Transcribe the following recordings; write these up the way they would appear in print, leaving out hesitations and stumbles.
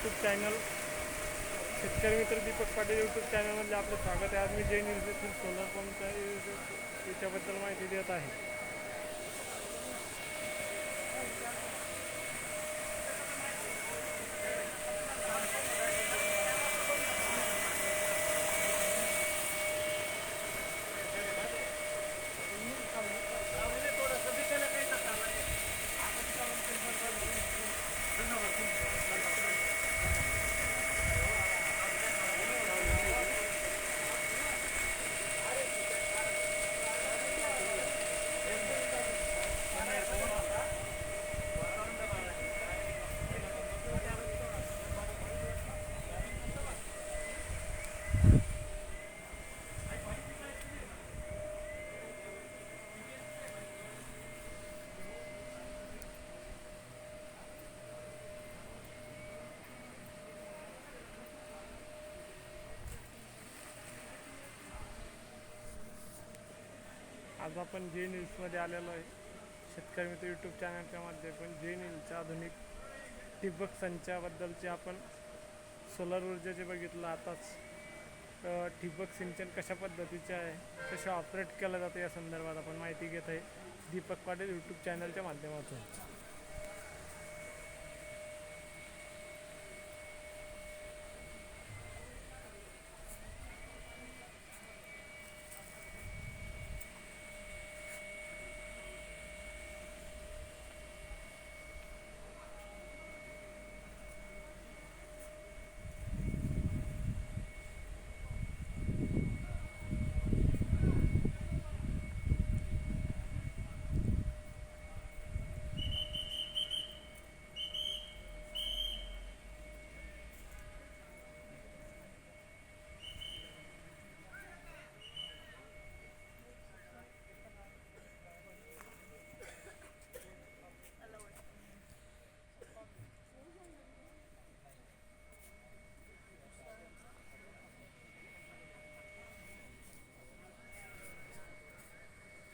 YouTube channel शेतकरी मित्र Deepak Patil YouTube चॅनलमध्ये आपलं स्वागत आहे. आज मी जैन न्यूज येथील सोलर पंपच्या याच्याबद्दल माहिती देत आहे. आज आपण जैन न्यूजमध्ये आलेलो आहे. शेतकरी मित्र यूट्यूब चॅनलच्या माध्यमातून जैन न्यूजच्या आधुनिक ठिबक संचाबद्दलचे आपण सोलर ऊर्जेचे बघितलं. आताच ठिबक सिंचन कशा पद्धतीचे आहे, कसे ऑपरेट केलं जातं या संदर्भात आपण माहिती घेत आहे दीपक पाटील यूट्यूब चॅनलच्या माध्यमातून.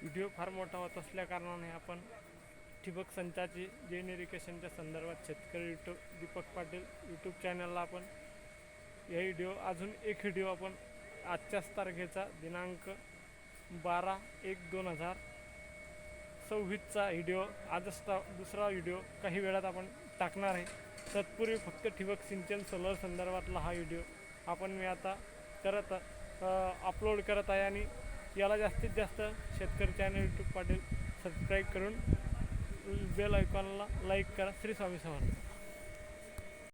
व्हिडिओ फार मोठा होत असल्या कारणाने आपण ठिबक संचाची जैन इरिगेशनच्या संदर्भात शेतकरी दीपक पाटील यूट्यूब चॅनलला आपण अजून एक व्हिडिओ आपण आजच्याच तारखेचा दिनांक 12/1/2026चा व्हिडिओ आजच दुसरा व्हिडिओ काही वेळात आपण टाकणार आहे. तत्पूर्वी फक्त ठिबक सिंचन सोलर संदर्भातला हा व्हिडिओ मी आता अपलोड करत आहे आणि याला जास्तीत जास्त शेतकरी चॅनल यूट्यूब पाटील सबस्क्राईब करून बेल आयकॉनला लाईक करा. श्री स्वामी समर्थ.